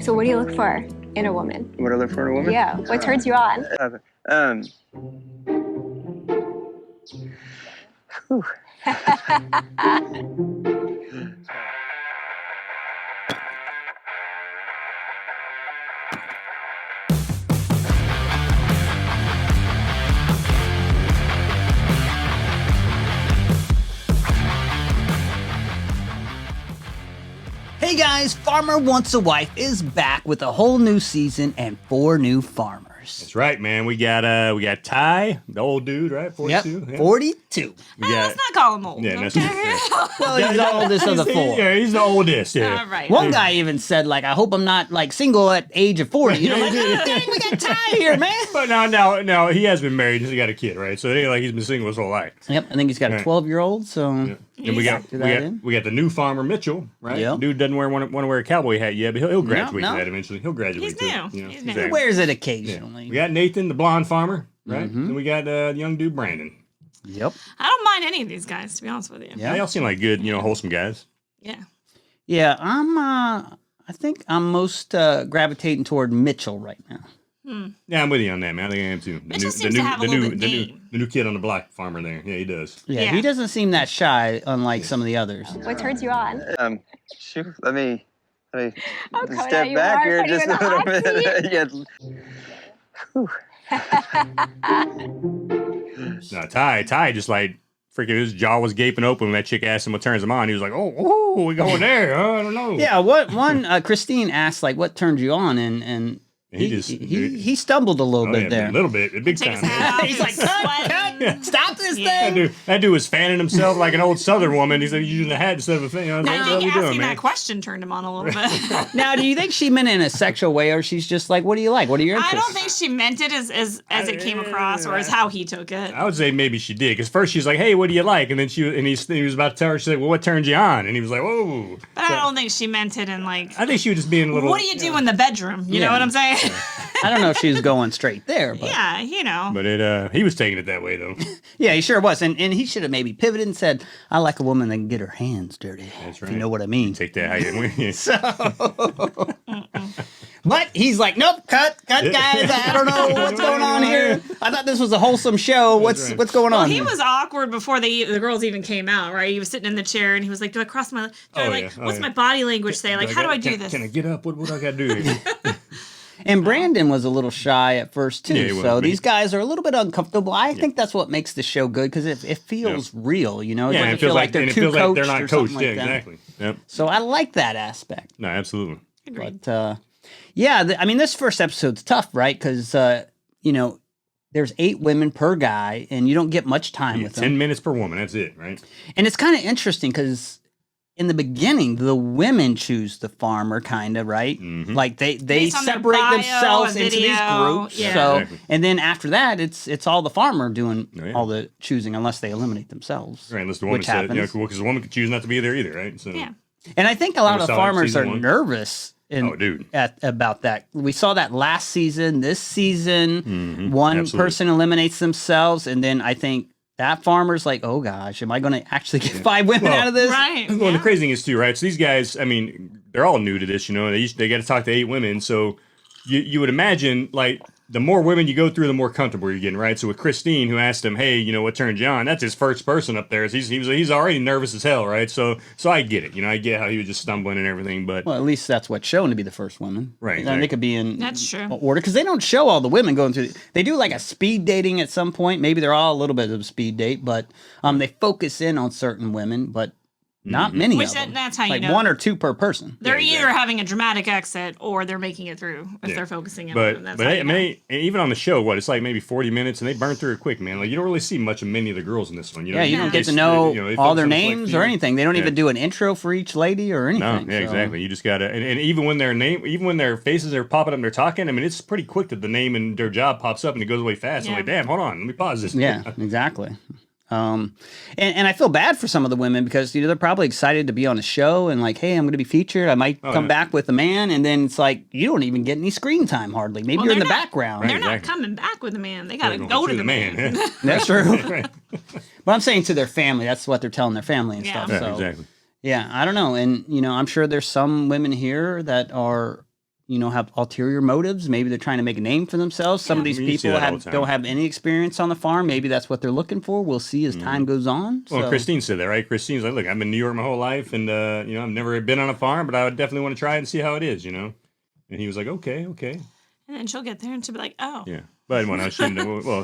So what do you look for in a woman? What I look for in a woman? Yeah. What turns you on? Whew. Hey guys, Farmer Wants a Wife is back with a whole new season and 4 new farmers. That's right, man. We got Ty, the old dude, right? 42. Yep, Yeah. 42. Let's not call him old. Yeah, Okay? that's Well, he's the oldest of the 4. Yeah, he's the oldest. Yeah. All right. One guy even said, like, I hope I'm not, like, single at age of 40. You know, like, oh, dang, we got Ty here, man. But now he has been married. He's got a kid, right? So it ain't like he's been single his whole life. Yep, I think he's got a 12-year-old, so... Yeah. And we got the new farmer Mitchell, right? Yep. Dude doesn't want to wear a cowboy hat yet, but he'll graduate No. to that eventually. He'll graduate. He's to new. it. He's He new. wears it occasionally. We got Nathan, the blonde farmer, right? And we got the young dude Brandon. Yep. I don't mind any of these guys, to be honest with you. Yeah. They all seem like good, wholesome guys. Yeah. Yeah, I think I'm most gravitating toward Mitchell right now. Yeah, I'm with you on that, man. I think I am too. Mitchell seems to have a little bit game. The new kid on the block farmer there. Yeah, he does. Yeah, Yeah. he doesn't seem that shy, unlike some of the others. What turns you on? Shoot, let me Oh, coming at step you back hard, here putting just you a in the little hot bit. Yeah. No, Ty just like freaking his jaw was gaping open when that chick asked him what turns him on. He was like, oh, we going there? I don't know. Yeah, Christine asked, like, what turned you on? And he stumbled a little bit there. A little bit, big Take time. his hat off. He's like, cut, stop this thing. That dude was fanning himself like an old Southern woman. He's like using the hat instead of a thing. I was like, I what are think you doing, asking man? that question turned him on a little bit. Now, do you think she meant it in a sexual way, or she's just like, what do you like? What are your interests? I don't think she meant it as it came across or as how he took it. I would say maybe she did, because first she's like, "Hey, what do you like?" And then he was about to tell her. She's like, "Well, what turns you on?" And he was like, "Whoa." But I don't think she meant it in like. I think she was just being a little. What do you do in the bedroom? You know what I'm saying? I don't know if she was going straight there, but Yeah, But he was taking it that way though. yeah, he sure was, and he should have maybe pivoted and said, "I like a woman that can get her hands dirty." That's If right. you know what I mean. Take that how you. But he's like, nope, cut, guys. I don't know what's going on here. I thought this was a wholesome show. What's going on? He here? was awkward before the girls even came out, right? He was sitting in the chair and he was like, "Do I cross my? What's my body language say? Like, how do I do this?" Can I get up? What do I got to do here? And Brandon was a little shy at first too. Yeah, he was. So these guys are a little bit uncomfortable. I think that's what makes the show good, because it feels real. You know, it Yeah, doesn't it feels like they're it too feels like coached they're or not something coached. like Yeah, that. exactly. Yep. So I like that aspect. No, absolutely. Agreed. But I mean, this first episode's tough, right? Because there's 8 women per guy, and you don't get much time with them. 10 minutes per woman. That's it, right? And it's kind of interesting because in the beginning, the women choose the farmer, kind of, right? Mm-hmm. Like they Based on their separate bio themselves and into these video, groups. yeah. So, Exactly. and then after that, it's all the farmer doing yeah. all the choosing, unless they eliminate themselves. Right, unless the woman which said, happens. because the woman could choose not to be there either, right? So, Yeah. And I think a lot We of saw that farmers season are 1. nervous. About that. We saw that last season. This season, one Absolutely. person eliminates themselves, and then I think that farmer's like, oh gosh, am I going to actually get 5 women out of this? Right. Well, the crazy thing is too, right? So these guys, I mean, they're all new to this, they got to talk to 8 women. So you would imagine, like, the more women you go through, the more comfortable you're getting, right? So with Christine, who asked him, "Hey, what turned you on?" That's his first person up there. He's already nervous as hell, right? So I get it. I get how he was just stumbling and everything, but Well, at least that's what's shown to be the first women. Right, And exactly. they could be in That's true. order, because they don't show all the women going through. They do like a speed dating at some point. Maybe they're all a little bit of a speed date, but they focus in on certain women, but not many Which of them. that's how you like know. 1 or 2 per person. They're Yeah, either exactly. having a dramatic exit or they're making it through if they're focusing in on them. but That's how I you know. mean, even on the show, it's like maybe 40 minutes, and they burn through it quick, man. Like, you don't really see much of many of the girls in this one. Yeah, you don't get to They know they all focus their on the names select or few. anything. They don't Yeah. even do an intro for each lady or No, anything. yeah, so- exactly. You just gotta, and even when their faces are popping up and they're talking, I mean, it's pretty quick that the name and their job pops up and it goes away fast. I'm Yeah. like, damn, hold on, let me pause this. Yeah, exactly. And I feel bad for some of the women, because they're probably excited to be on a show and like, hey, I'm going to be featured. I might come back with a man, and then it's like you don't even get any screen time hardly. Maybe you're in the they're not- background. They're not Exactly. coming back with the man. They got to They're go going to the man. That's true. Right. But I'm saying to their family, that's what they're telling their family and Yeah. stuff. Yeah, So exactly. yeah, I don't know. And I'm sure there's some women here that are have ulterior motives. Maybe they're trying to make a name for themselves. Some of these people don't have any experience on the farm. Maybe that's what they're looking for. We'll see as time goes on. Well, Kristin said that, right? Kristine's like, look, I've been in New York my whole life, and I've never been on a farm, but I would definitely want to try it and see how it is, And he was like, okay. And then she'll get there and she'll be like, oh. Yeah. But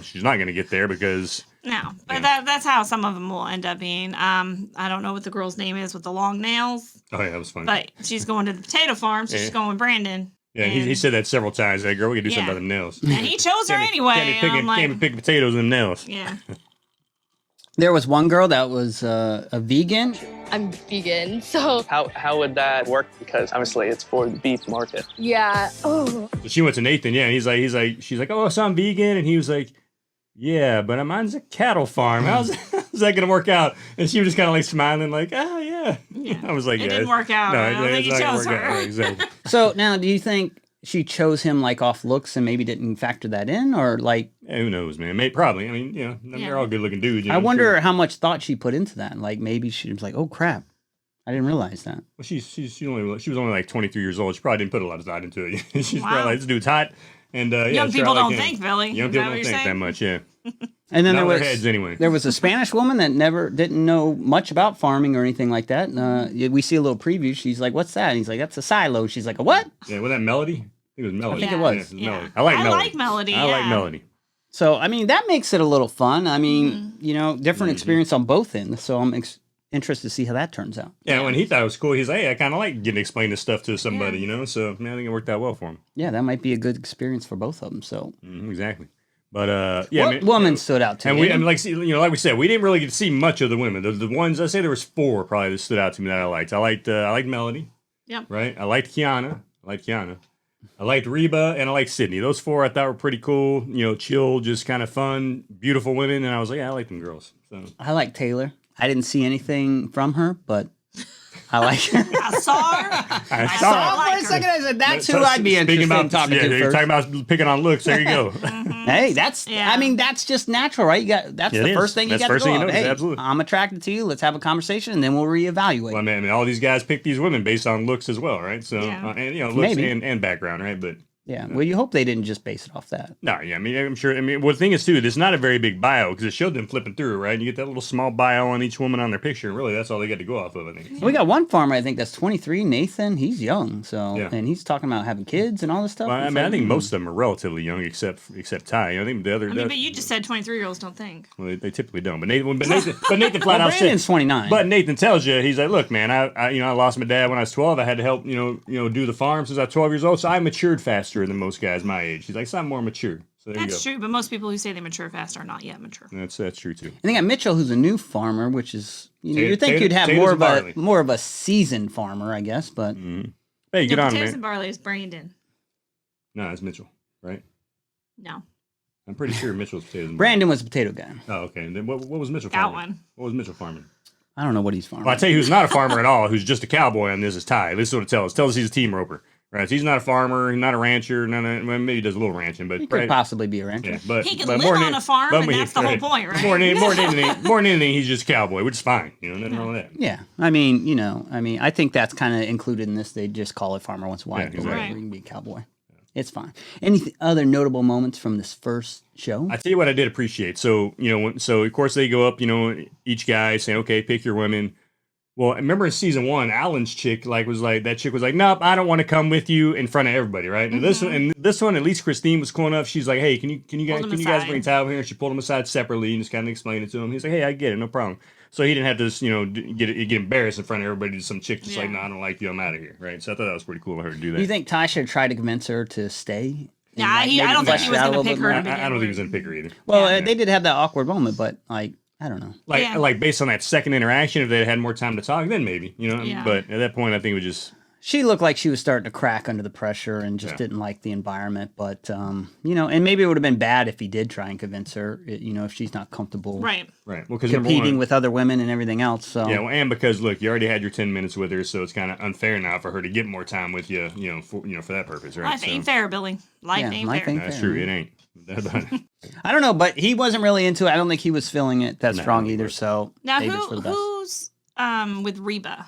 she's not going to get there because... No, but that's how some of them will end up being. I don't know what the girl's name is with the long nails. Oh, yeah, that was funny. But she's going to the potato farm, so she's going with Brandon. Yeah, he said that several times. Hey, girl, we can do something about the nails. And he chose her anyway. Can't be picking potatoes and nails. Yeah. There was one girl that was a vegan. I'm vegan, so... How would that work? Because obviously it's for the beef market. Yeah. Oh. So she went to Nathan, and she's like, oh, so I'm vegan, and he was like, yeah, but mine's a cattle farm. How's that going to work out? And she was just kind of like smiling, like, oh, yeah. I was like, it didn't work out. No, I don't think he chose her. Yeah, exactly. So now, do you think she chose him like off looks and maybe didn't factor that in, or like? Yeah, who knows, man? Probably. I mean, they're all good-looking dudes. I wonder how much thought she put into that. Like maybe she was like, oh crap, I didn't realize that. Well, she was only like 23 years old. She probably didn't put a lot of thought into it. She's probably like, this dude's hot. And young people don't think, Billy. Young people don't think that much, yeah. And then there was a Spanish woman that didn't know much about farming or anything like that. We see a little preview. She's like, "What's that?" And he's like, "That's a silo." She's like, "A what?" Yeah, was that Melody? I think it was Melody. I think it was. Yeah, Melody. I like Melody. I like Melody. So I mean, that makes it a little fun. I mean, different experience on both ends. So I'm interested to see how that turns out. Yeah, when he thought it was cool, he's like, hey, I kind of like getting to explain this stuff to somebody, So I think it worked out well for him. Yeah, that might be a good experience for both of them. So exactly. But what woman stood out to you? And like we said, we didn't really get to see much of the women. The ones I say there was 4 probably that stood out to me that I liked. I liked Melanie. Yep. Right. I liked Kiana. I liked Reba, and I liked Sydney. Those 4 I thought were pretty cool. Chill, just kind of fun, beautiful women. And I was like, yeah, I like them girls. So I like Taylor. I didn't see anything from her, but I like her. I saw her. I saw her for a second. I said, that's who I'd be interested in talking to you're first. talking about picking on looks. There you go. Hey, I mean, that's just natural, right? That's the first thing you got to go on. Hey, absolutely. I'm attracted to you. Let's have a conversation, and then we'll reevaluate. Well, I mean, all these guys pick these women based on looks as well, right? So, looks and background, right? But yeah, well, you hope they didn't just base it off that. No, yeah, I mean, I'm sure. I mean, well, the thing is, too, there's not a very big bio because it showed them flipping through, right? And you get that little small bio on each woman on their picture. Really, that's all they got to go off of, I think. We got one farmer, I think, that's 23, Nathan. He's young, and he's talking about having kids and all this stuff. Well, I mean, I think most of them are relatively young, except Ty. I think the other. But you just said 23-year-olds don't think. Well, they typically don't. But Nathan flat out said. Brandon's 29. But Nathan tells you, he's like, look, man, I lost my dad when I was 12. I had to help, do the farm since I was 12 years old. So I matured faster than most guys my age. He's like, so I'm more mature. So that's true, but most people who say they mature fast are not yet mature. That's true too. And they got Mitchell, who's a new farmer, which is you'd think you'd have more of a seasoned farmer, I guess. But hey, get on, potatoes man. and barley is Brandon. No, it's Mitchell, right? No, I'm pretty sure Mitchell's potatoes. And Brandon was a potato guy. Oh, okay. And then what was Mitchell got farming? one. What was Mitchell farming? I don't know what he's farming. Well, I tell you who's not a farmer at all, who's just a cowboy on this is Ty. This is what it tells us. Tells us he's a team roper. Right, so he's not a farmer, he's not a rancher, maybe he does a little ranching, but he could possibly be a rancher. Yeah, but he could live on a farm, and that's the whole point, right? More than anything, he's just a cowboy, which is fine. Nothing wrong with that. Yeah, I mean, I think that's kind of included in this. They just call it farmer once in a while. Yeah, exactly. We can be a cowboy. It's fine. Any other notable moments from this first show? I tell you what, I did appreciate. So so of course they go up, each guy saying, okay, pick your women. Well, I remember in season 1, Alan's chick was like, nope, I don't want to come with you in front of everybody, right? And this one, at least Kristin was cool enough. She's like, hey, can you guys bring Ty over here? And she pulled him aside separately and just kind of explained it to him. He's like, hey, I get it, no problem. So he didn't have to, get embarrassed in front of everybody. Some chick just like, no, I don't like you, I'm out of here, right? So I thought that was pretty cool of her to do that. Do you think Ty should try to convince her to stay? Yeah, I don't think he was going to pick her. I don't think he was going to pick her either. Well, they did have that awkward moment, but I don't know. Like based on that second interaction, if they had more time to talk, then maybe, Yeah. But at that point, I think it was just. She looked like she was starting to crack under the pressure and just didn't like the environment. But, and maybe it would have been bad if he did try and convince her, if she's not comfortable right. Well, competing with other women and everything else. So yeah, well, and because, look, you already had your 10 minutes with her, so it's kind of unfair now for her to get more time with you, for that purpose, right? Life ain't fair, Billy. Life ain't fair. That's true, it ain't. I don't know, but he wasn't really into it. I don't think he was feeling it that strong either. So now who's with Reba?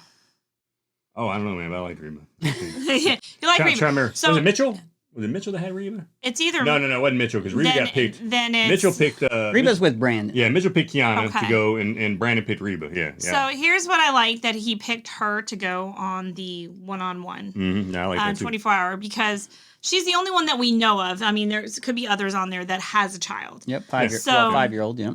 Oh, I don't know, man. But I like Reba. You like Reba. Remember. So was it Mitchell? Was it Mitchell that had Reba? it's either No, it wasn't Mitchell because Reba got picked. Then it's, Mitchell picked. Reba's with Brandon. Yeah, Mitchell picked Kiana Okay. to go, and Brandon picked Reba. Yeah. So here's what I like that he picked her to go on the one-on-one. Mm-hmm. I like that too. 24-hour because she's the only one that we know of. I mean, there could be others on there that has a child. Yep, So- 5-year-old. Yep.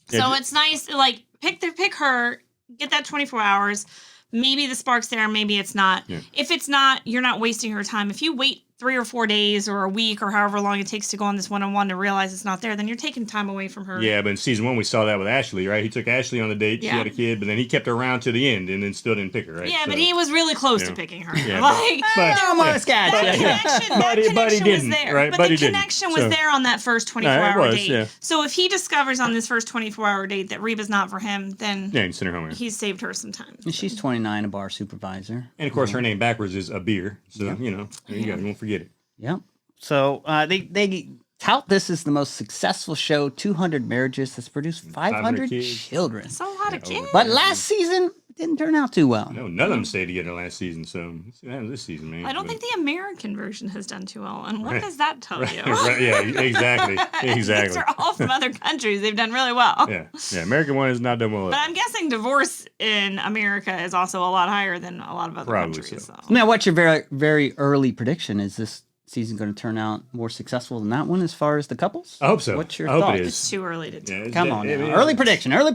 So it's nice, like pick her, get that 24 hours. Maybe the spark's there, maybe it's not. Yeah. If it's not, you're not wasting her time. If you wait 3 or 4 days or a week or however long it takes to go on this one-on-one to realize it's not there, then you're taking time away from her. Yeah, but in season 1 we saw that with Ashleigh, right? He took Ashleigh on the date. She Yeah. had a kid, but then he kept her around to the end, and then still didn't pick her, right? Yeah, So- but he was really close to Yeah. picking her. Yeah, like, but- Almost got that you. connection, But he was didn't, there. right? But But the he didn't. connection was So- there on that first No, it 24-hour was, date. yeah. So if he discovers on this first 24-hour date that Reba's not for him, then Yeah, and send her home. Yeah. he's saved her some time. And she's 29, a bar supervisor. And of course, her name backwards is Abir, so there you go. You won't forget it. Yep. So they tout this as the most successful show, 200 marriages that's produced 500 kids. children. That's a lot of kids. But last season didn't turn out too well. No, none of them stayed together last season, so let's see what happens this season, man. I don't think the American version has done too well. And what does that tell you? Right, yeah, exactly. These are all from other countries. They've done really well. Yeah, American one has not done well. But I'm guessing divorce in America is also a lot higher than a lot of other Probably countries. so. Now, what's your very, very early prediction? Is this season going to turn out more successful than that one as far as the couples? I hope so. What's your I hope thoughts? it It's is. too early to tell. Yeah, Come on now. it- Early prediction. Too early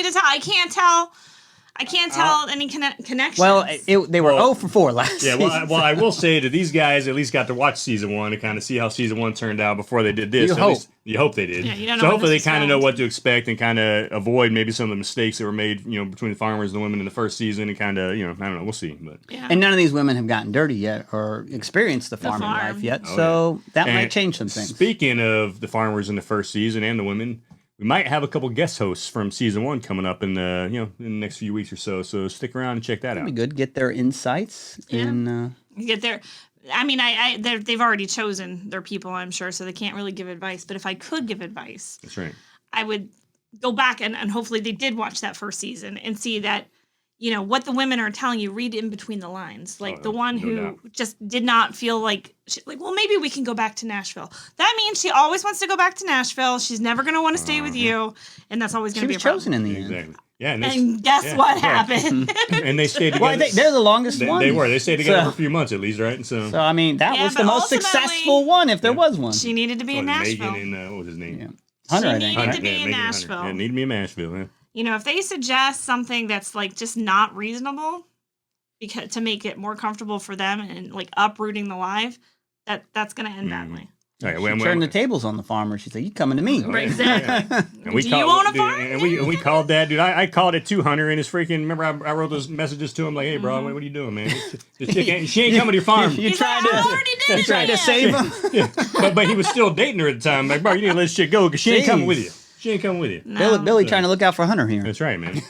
to tell. I can't tell any connections. Well, they were 0 for 4 last Yeah, season. well, I will say that these guys at least got to watch season 1 to kind of see how season 1 turned out before they did this. You At hope. least you hope they did. Yeah, you don't know so when hopefully they this is kind of know filmed. what to expect and kind of avoid maybe some of the mistakes that were made, between the farmers and the women in the first season and kind of, I don't know, we'll see. But yeah. And none of these women have gotten dirty yet or experienced the farming farm. life yet. Oh, so that And might change some things. Speaking of the farmers in the first season and the women, we might have a couple guest hosts from season 1 coming up in the in the next few weeks or so. So stick around and check that It'd out. be good. Get their insights. Yeah. And You get there. I mean, they've already chosen their people, I'm sure, so they can't really give advice. But if I could give advice, That's right. I would go back and hopefully they did watch that first season and see that, what the women are telling you, read in between the lines. Like the one no who doubt. just did not feel like, well, maybe we can go back to Nashville. That means she always wants to go back to Nashville. She's never going to want to stay with you. And that's always she going to be was a problem. chosen in the end. Exactly. Yeah, And guess what happened? And they stayed together. Well, they're the longest one. They were. They stayed together So- for a few months at least, right? So, So, I mean, that Yeah, was the but most ultimately- successful one, if there was one. She needed to be in Nashville. Megan and what was his name? Yeah. Hunter, She I think. needed right? to be in Megan and Hunter. Nashville. Yeah, need to be in Nashville. Yeah. If they suggest something that's like just not reasonable because to make it more comfortable for them and like uprooting the life, that's going to end badly. All right, She turned the tables on the farmer. She said, "You coming to me?" Right, exactly. And we Do called, you own a dude, farm? And we called that, dude. I called it to Hunter and his freaking. Remember, I wrote those messages to him like, "Hey, bro, what are you doing, man? This chick ain't, she ain't coming to your farm." You He's tried like, I to, already did it. tried to man. save him. Yeah. But he was still dating her at the time. Like, bro, you need to let this shit go because she ain't coming with you. She ain't coming with you. No. Billy trying to look out for Hunter here. That's right, man.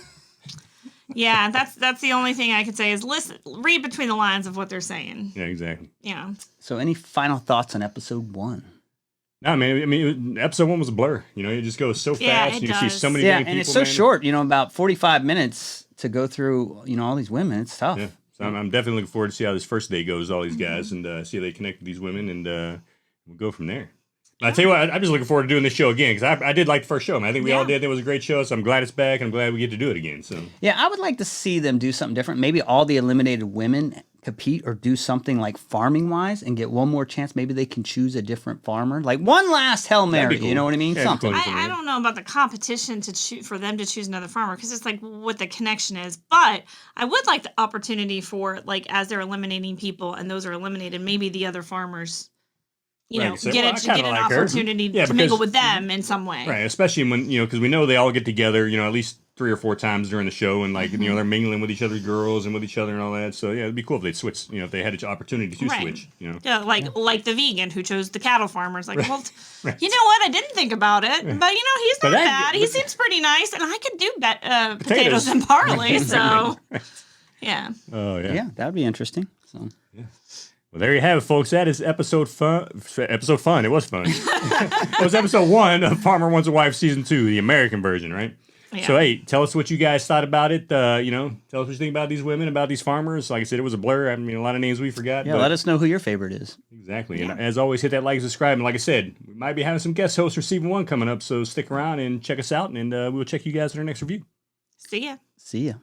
Yeah, that's the only thing I could say is read between the lines of what they're saying. Yeah, exactly. Yeah. So, any final thoughts on episode 1? No, man. I mean, episode 1 was a blur. It just goes so Yeah, fast. it And you see does. so many Yeah, dang and people, it's so man. short. About 45 minutes to go through. All these women. It's tough. Yeah. So I'm definitely looking forward to see how this first day goes, all these Mm-hmm. guys, and see how they connect with these women, and we'll go from there. I tell you what, I'm just looking forward to doing this show again because I did like the first show, man. I think we all did. It was a great show, so I'm glad it's back. I'm glad we get to do it again. So Yeah, I would like to see them do something different. Maybe all the eliminated women compete or do something like farming wise and get one more chance. Maybe they can choose a different farmer. Like one last Hail Mary, cool. you know what I mean? Yeah, Something. that'd be cool. I don't know about the competition for them to choose another farmer because it's like what the connection is. But I would like the opportunity for like as they're eliminating people and those are eliminated, maybe the other farmers, Right, so, get well, I kinda an like her. opportunity Yeah, to mingle because- with them in some way. right, especially when because we know they all get together, at least 3 or 4 times during the show, and like they're mingling with each other's girls and with each other and all that. So yeah, it'd be cool if they'd switch. If they had an opportunity to Right. switch. Yeah, like the vegan who chose the cattle farmers. Like, well, you know what? I didn't think about it, but he's not bad. He seems pretty nice, and I could do potatoes and barley. So, yeah. Oh yeah. Yeah, that would be interesting. So. Well, there you have it, folks. That is episode fun. Episode fun. It was fun. It was episode 1 of Farmer Wants a Wife season 2, the American version, right? Yeah. So, hey, tell us what you guys thought about it. Tell us what you think about these women, about these farmers. Like I said, it was a blur. I mean, a lot of names we forgot. Yeah, but let us know who your favorite is. Exactly. Yeah. And as always, hit that like, subscribe. And like I said, we might be having some guest hosts for season 1 coming up. So stick around and check us out. And we'll check you guys in our next review. See ya. See ya.